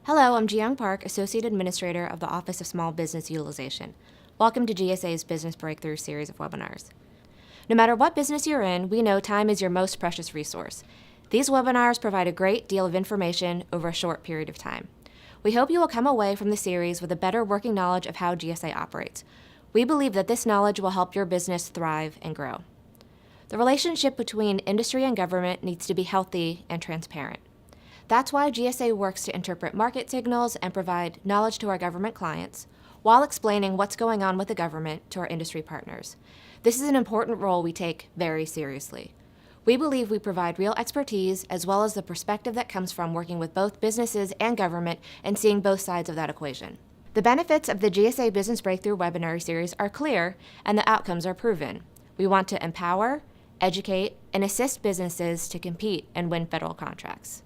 Hello, I'm Jiyoung Park, Associate Administrator of the Office of Small Business Utilization. Welcome to GSA's Business Breakthrough series of webinars. No matter what business you're in, we know time is your most precious resource. These webinars provide a great deal of information over a short period of time. We hope you will come away from the series with a better working knowledge of how GSA operates. We believe that this knowledge will help your business thrive and grow. The relationship between industry and government needs to be healthy and transparent. That's why GSA works to interpret market signals and provide knowledge to our government clients, while explaining what's going on with the government to our industry partners. This is an important role we take very seriously. We believe we provide real expertise as well as the perspective that comes from working with both businesses and government and seeing both sides of that equation. The benefits of the GSA Business Breakthrough webinar series are clear and the outcomes are proven. We want to empower, educate, and assist businesses to compete and win federal contracts.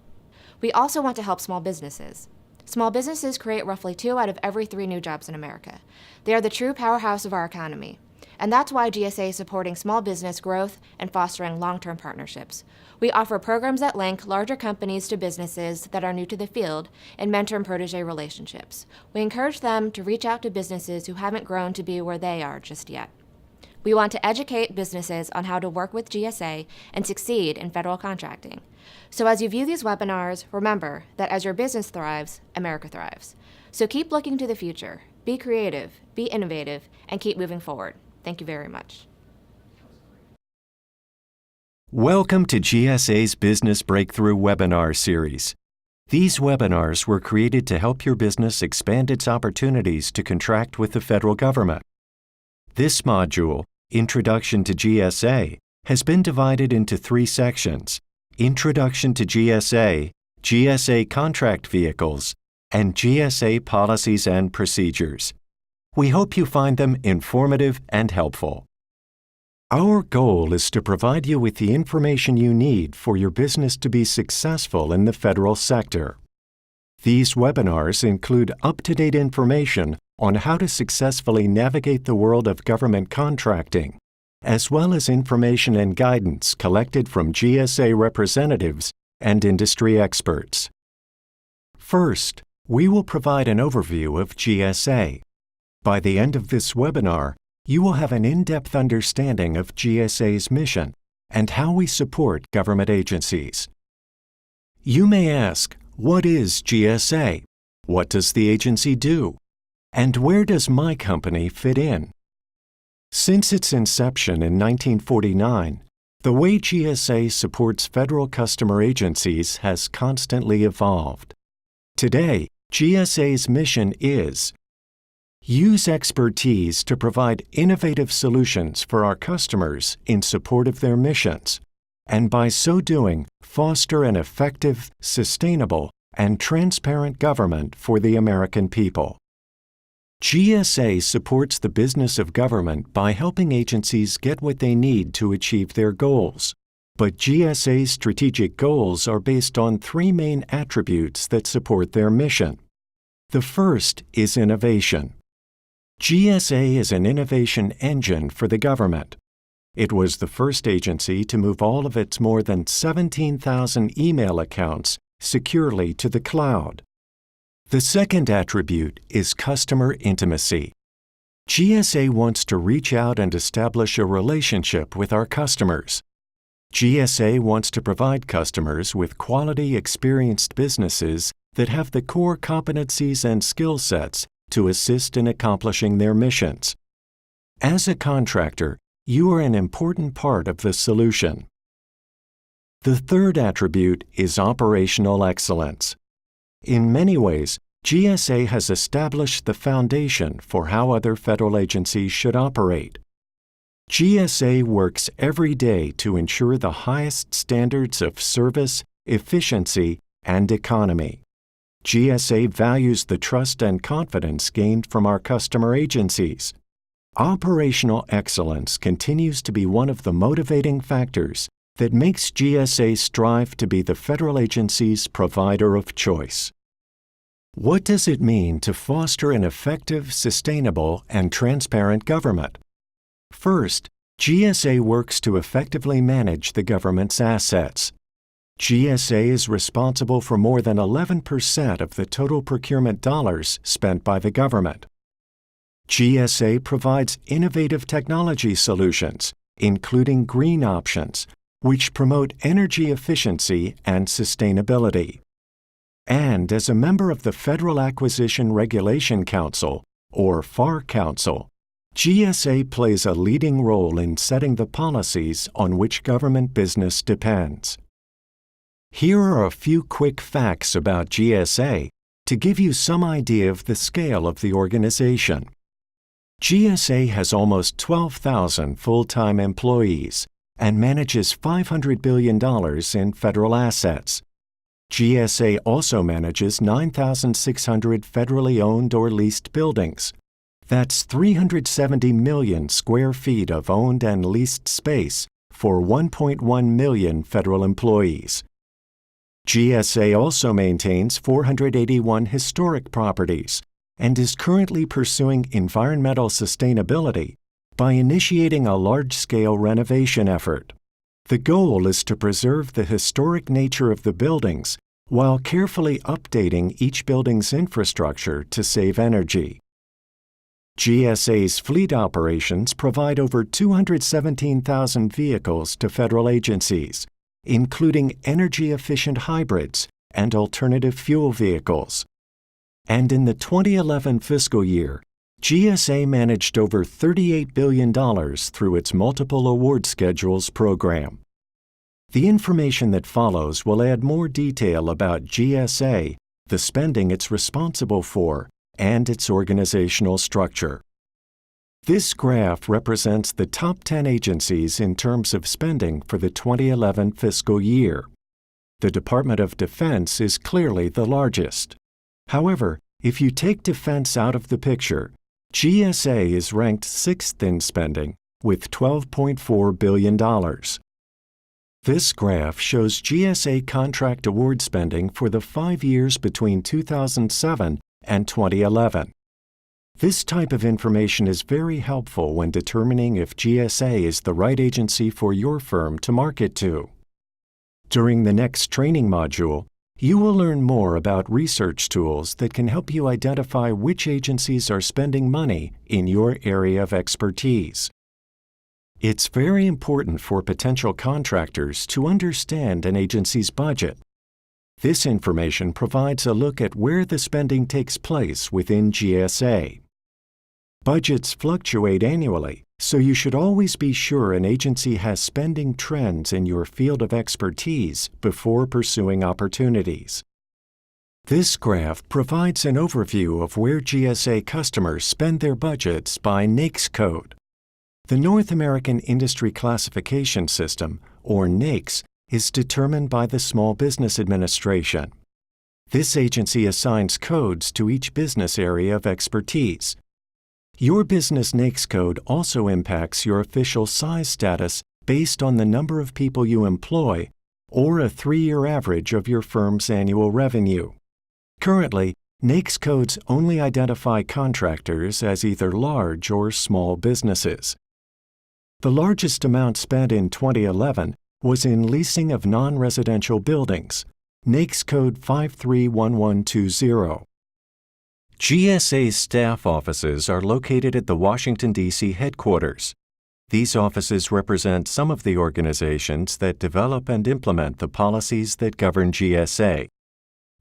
We also want to help small businesses. Small businesses create roughly 2 out of every 3 new jobs in America. They are the true powerhouse of our economy. And that's why GSA is supporting small business growth and fostering long-term partnerships. We offer programs that link larger companies to businesses that are new to the field and mentor and protege relationships. We encourage them to reach out to businesses who haven't grown to be where they are just yet. We want to educate businesses on how to work with GSA and succeed in federal contracting. So as you view these webinars, remember that as your business thrives, America thrives. So keep looking to the future, be creative, be innovative, and keep moving forward. Thank you very much. Welcome to GSA's Business Breakthrough webinar series. These webinars were created to help your business expand its opportunities to contract with the federal government. This module, Introduction to GSA, has been divided into 3 sections: Introduction to GSA, GSA Contract Vehicles, and GSA Policies and Procedures. We hope you find them informative and helpful. Our goal is to provide you with the information you need for your business to be successful in the federal sector. These webinars include up-to-date information on how to successfully navigate the world of government contracting, as well as information and guidance collected from GSA representatives and industry experts. First, we will provide an overview of GSA. By the end of this webinar, you will have an in-depth understanding of GSA's mission and how we support government agencies. You may ask, what is GSA? What does the agency do? And where does my company fit in? Since its inception in 1949, the way GSA supports federal customer agencies has constantly evolved. Today, GSA's mission is: use expertise to provide innovative solutions for our customers in support of their missions, and by so doing, foster an effective, sustainable, and transparent government for the American people. GSA supports the business of government by helping agencies get what they need to achieve their goals. But GSA's strategic goals are based on 3 main attributes that support their mission. The first is innovation. GSA is an innovation engine for the government. It was the first agency to move all of its more than 17,000 email accounts securely to the cloud. The second attribute is customer intimacy. GSA wants to reach out and establish a relationship with our customers. GSA wants to provide customers with quality, experienced businesses that have the core competencies and skill sets to assist in accomplishing their missions. As a contractor, you are an important part of the solution. The third attribute is operational excellence. In many ways, GSA has established the foundation for how other federal agencies should operate. GSA works every day to ensure the highest standards of service, efficiency, and economy. GSA values the trust and confidence gained from our customer agencies. Operational excellence continues to be one of the motivating factors that makes GSA strive to be the federal agency's provider of choice. What does it mean to foster an effective, sustainable, and transparent government? First, GSA works to effectively manage the government's assets. GSA is responsible for more than 11% of the total procurement dollars spent by the government. GSA provides innovative technology solutions, including green options, which promote energy efficiency and sustainability. And as a member of the Federal Acquisition Regulation Council, or FAR Council, GSA plays a leading role in setting the policies on which government business depends. Here are a few quick facts about GSA to give you some idea of the scale of the organization. GSA has almost 12,000 full-time employees and manages $500 billion in federal assets. GSA also manages 9,600 federally owned or leased buildings. That's 370 million square feet of owned and leased space for 1.1 million federal employees. GSA also maintains 481 historic properties and is currently pursuing environmental sustainability by initiating a large-scale renovation effort. The goal is to preserve the historic nature of the buildings while carefully updating each building's infrastructure to save energy. GSA's fleet operations provide over 217,000 vehicles to federal agencies, including energy-efficient hybrids and alternative fuel vehicles. And in the 2011 fiscal year, GSA managed over $38 billion through its multiple award schedules program. The information that follows will add more detail about GSA, the spending it's responsible for, and its organizational structure. This graph represents the top 10 agencies in terms of spending for the 2011 fiscal year. The Department of Defense is clearly the largest. However, if you take defense out of the picture, GSA is ranked 6th in spending with $12.4 billion. This graph shows GSA contract award spending for the 5 years between 2007 and 2011. This type of information is very helpful when determining if GSA is the right agency for your firm to market to. During the next training module, you will learn more about research tools that can help you identify which agencies are spending money in your area of expertise. It's very important for potential contractors to understand an agency's budget. This information provides a look at where the spending takes place within GSA. Budgets fluctuate annually, so you should always be sure an agency has spending trends in your field of expertise before pursuing opportunities. This graph provides an overview of where GSA customers spend their budgets by NAICS code. The North American Industry Classification System, or NAICS, is determined by the Small Business Administration. This agency assigns codes to each business area of expertise. Your business NAICS code also impacts your official size status based on the number of people you employ or a 3-year average of your firm's annual revenue. Currently, NAICS codes only identify contractors as either large or small businesses. The largest amount spent in 2011 was in leasing of non-residential buildings, NAICS code 531120. GSA's staff offices are located at the Washington, D.C. headquarters. These offices represent some of the organizations that develop and implement the policies that govern GSA.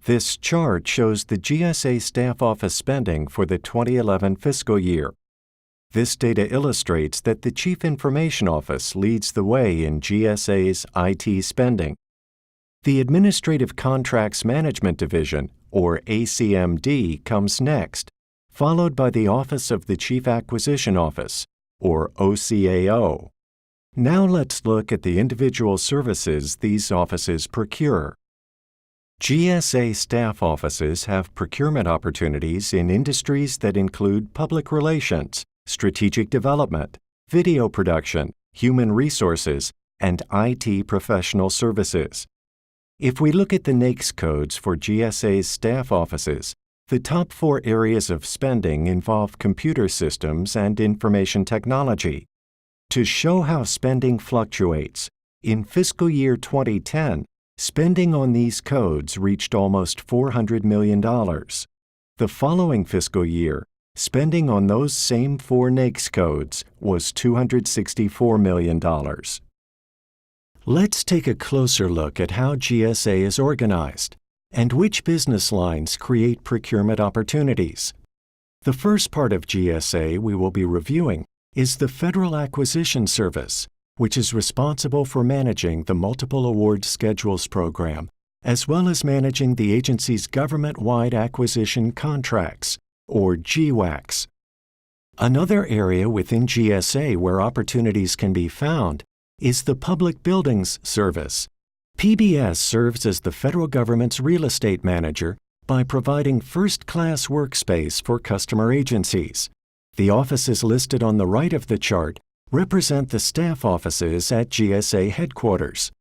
This chart shows the GSA staff office spending for the 2011 fiscal year. This data illustrates that the Chief Information Office leads the way in GSA's IT spending. The Administrative Contracts Management Division, or ACMD, comes next, followed by the Office of the Chief Acquisition Office, or OCAO. Now let's look at the individual services these offices procure. GSA staff offices have procurement opportunities in industries that include public relations, strategic development, video production, human resources, and IT professional services. If we look at the NAICS codes for GSA's staff offices, the top 4 areas of spending involve computer systems and information technology. To show how spending fluctuates, in fiscal year 2010, Spending on these codes reached almost $400 million. The following fiscal year, spending on those same four NAICS codes was $264 million. Let's take a closer look at how GSA is organized and which business lines create procurement opportunities. The first part of GSA we will be reviewing is the Federal Acquisition Service, which is responsible for managing the Multiple Award Schedules program, as well as managing the agency's government-wide acquisition contracts, or GWACs. Another area within GSA where opportunities can be found is the Public Buildings Service. PBS serves as the federal government's real estate manager by providing first-class workspace for customer agencies. The offices listed on the right of the chart represent the staff offices at GSA headquarters.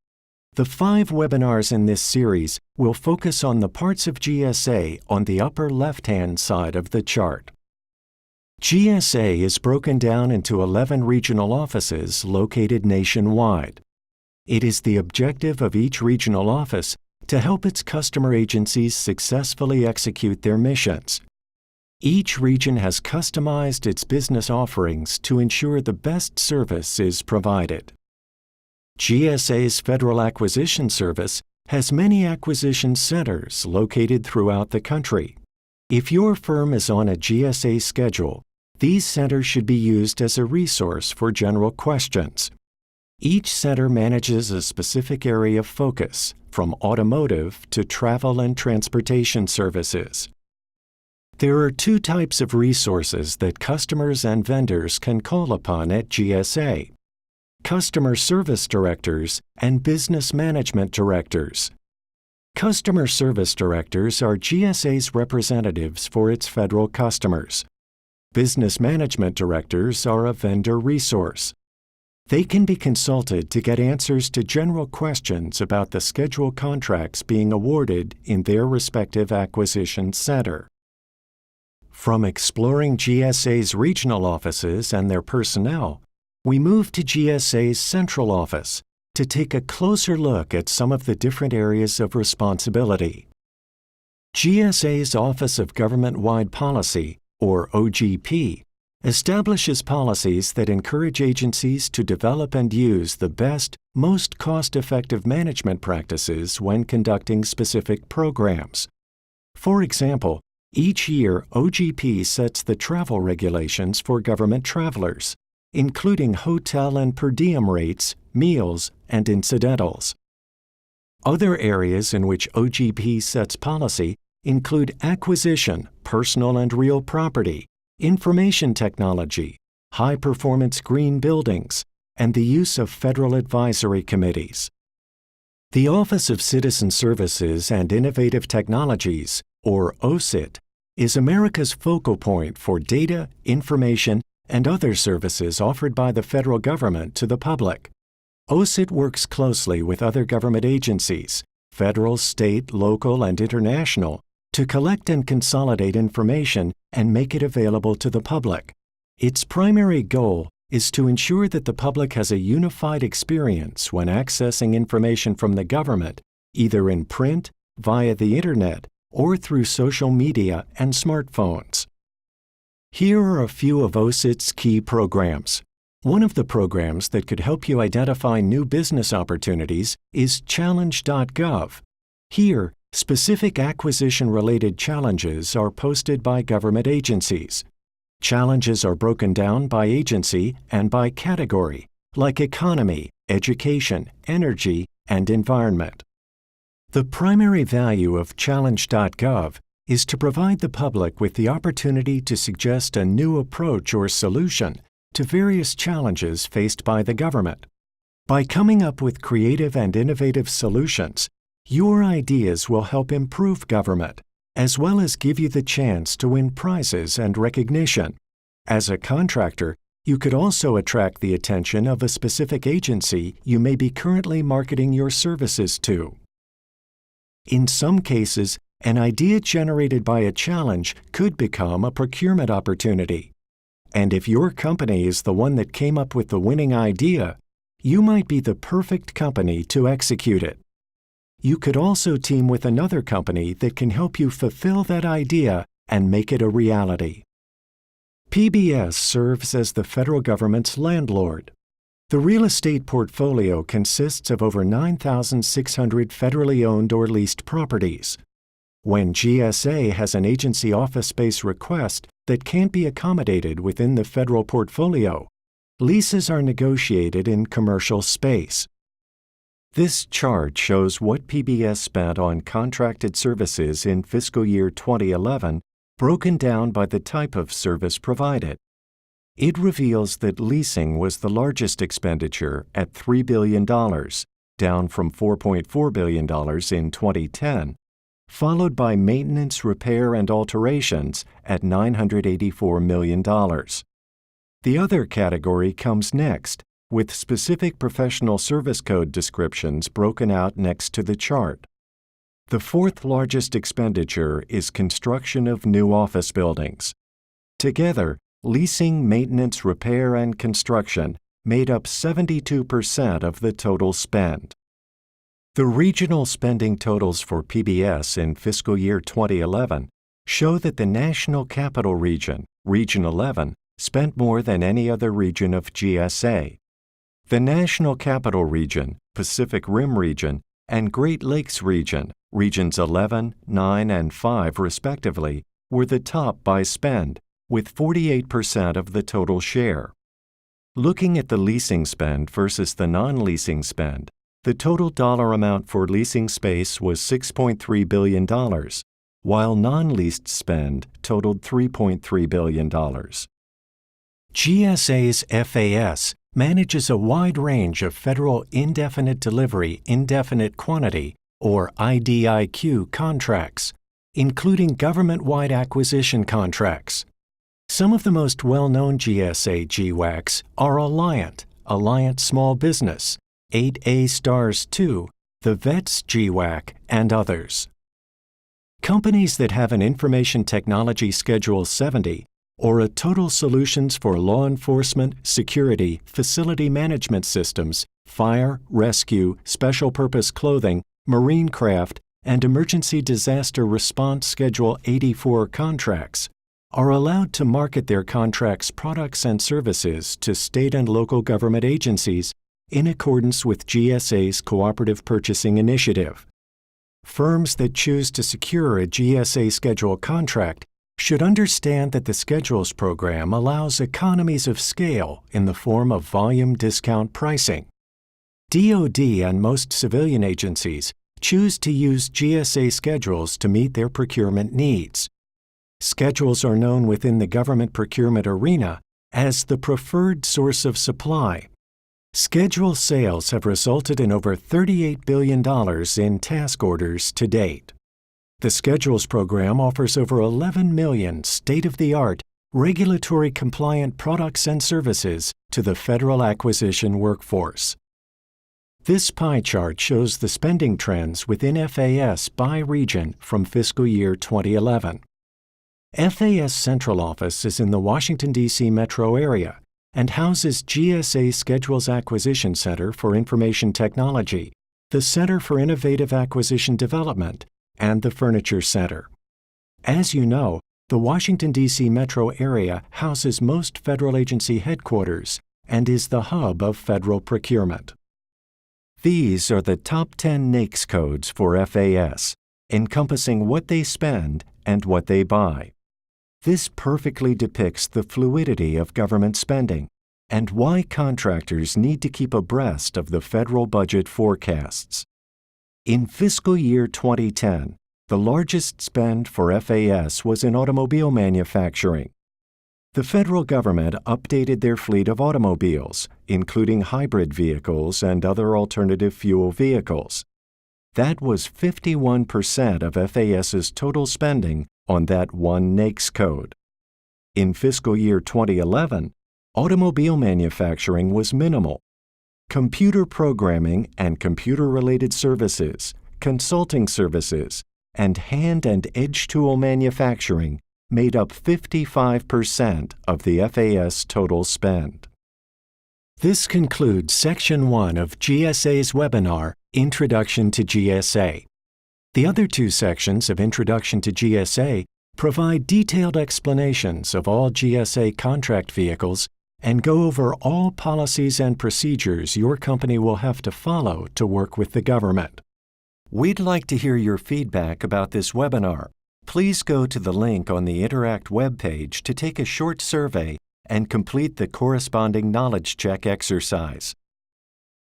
The 5 webinars in this series will focus on the parts of GSA on the upper left-hand side of the chart. GSA is broken down into 11 regional offices located nationwide. It is the objective of each regional office to help its customer agencies successfully execute their missions. Each region has customized its business offerings to ensure the best service is provided. GSA's Federal Acquisition Service has many acquisition centers located throughout the country. If your firm is on a GSA schedule, these centers should be used as a resource for general questions. Each center manages a specific area of focus, from automotive to travel and transportation services. There are 2 types of resources that customers and vendors can call upon at GSA: Customer Service Directors and Business Management Directors. Customer Service Directors are GSA's representatives for its federal customers. Business Management Directors are a vendor resource. They can be consulted to get answers to general questions about the scheduled contracts being awarded in their respective acquisition center. From exploring GSA's regional offices and their personnel, we move to GSA's central office to take a closer look at some of the different areas of responsibility. GSA's Office of Government-Wide Policy, or OGP, establishes policies that encourage agencies to develop and use the best, most cost-effective management practices when conducting specific programs. For example, each year OGP sets the travel regulations for government travelers, including hotel and per diem rates, meals, and incidentals. Other areas in which OGP sets policy include acquisition, personal and real property, information technology, high-performance green buildings, and the use of federal advisory committees. The Office of Citizen Services and Innovative Technologies, or OCIT, is America's focal point for data, information, and other services offered by the federal government to the public. OCIT works closely with other government agencies, federal, state, local, and international, to collect and consolidate information and make it available to the public. Its primary goal is to ensure that the public has a unified experience when accessing information from the government, either in print, via the Internet, or through social media and smartphones. Here are a few of OCIT's key programs. One of the programs that could help you identify new business opportunities is challenge.gov. Here, specific acquisition-related challenges are posted by government agencies. Challenges are broken down by agency and by category, like economy, education, energy, and environment. The primary value of challenge.gov is to provide the public with the opportunity to suggest a new approach or solution to various challenges faced by the government. By coming up with creative and innovative solutions, your ideas will help improve government, as well as give you the chance to win prizes and recognition. As a contractor, you could also attract the attention of a specific agency you may be currently marketing your services to. In some cases, an idea generated by a challenge could become a procurement opportunity. And if your company is the one that came up with the winning idea, you might be the perfect company to execute it. You could also team with another company that can help you fulfill that idea and make it a reality. PBS serves as the federal government's landlord. The real estate portfolio consists of over 9,600 federally owned or leased properties. When GSA has an agency office space request that can't be accommodated within the federal portfolio, leases are negotiated in commercial space. This chart shows what PBS spent on contracted services in fiscal year 2011, broken down by the type of service provided. It reveals that leasing was the largest expenditure at $3 billion, down from $4.4 billion in 2010, followed by maintenance, repair, and alterations at $984 million. The other category comes next, with specific professional service code descriptions broken out next to the chart. The fourth largest expenditure is construction of new office buildings. Together, leasing, maintenance, repair, and construction made up 72% of the total spend. The regional spending totals for PBS in fiscal year 2011 show that the National Capital Region, Region 11, spent more than any other region of GSA. The National Capital Region, Pacific Rim Region, and Great Lakes Region, Regions 11, 9, and 5 respectively, were the top by spend, with 48% of the total share. Looking at the leasing spend versus the non-leasing spend, the total dollar amount for leasing space was $6.3 billion, while non-leased spend totaled $3.3 billion. GSA's FAS manages a wide range of federal indefinite delivery, indefinite quantity, or IDIQ contracts, including government-wide acquisition contracts. Some of the most well-known GSA GWACs are Alliant Small Business, 8A Stars 2, the VETS GWAC, and others. Companies that have an Information Technology Schedule 70 or a Total Solutions for Law Enforcement, Security, Facility Management Systems, Fire, Rescue, Special Purpose Clothing, Marine Craft, and Emergency Disaster Response Schedule 84 contracts are allowed to market their contracts' products and services to state and local government agencies in accordance with GSA's Cooperative Purchasing Initiative. Firms that choose to secure a GSA Schedule contract should understand that the Schedules program allows economies of scale in the form of volume discount pricing. DoD and most civilian agencies choose to use GSA schedules to meet their procurement needs. Schedules are known within the government procurement arena as the preferred source of supply. Schedule sales have resulted in over $38 billion in task orders to date. The Schedules program offers over 11 million state-of-the-art, regulatory-compliant products and services to the federal acquisition workforce. This pie chart shows the spending trends within FAS by region from fiscal year 2011. FAS Central Office is in the Washington, D.C. metro area and houses GSA Schedules Acquisition Center for Information Technology, the Center for Innovative Acquisition Development, and the Furniture Center. As you know, the Washington, D.C. metro area houses most federal agency headquarters and is the hub of federal procurement. These are the top 10 NAICS codes for FAS, encompassing what they spend and what they buy. This perfectly depicts the fluidity of government spending and why contractors need to keep abreast of the federal budget forecasts. In fiscal year 2010, the largest spend for FAS was in automobile manufacturing. The federal government updated their fleet of automobiles, including hybrid vehicles and other alternative fuel vehicles. That was 51% of FAS's total spending on that one NAICS code. In fiscal year 2011, automobile manufacturing was minimal. Computer programming and computer-related services, consulting services, and hand and edge tool manufacturing made up 55% of the FAS total spend. This concludes Section 1 of GSA's webinar Introduction to GSA. The other two sections of Introduction to GSA provide detailed explanations of all GSA contract vehicles and go over all policies and procedures your company will have to follow to work with the government. We'd like to hear your feedback about this webinar. Please go to the link on the Interact webpage to take a short survey and complete the corresponding knowledge check exercise.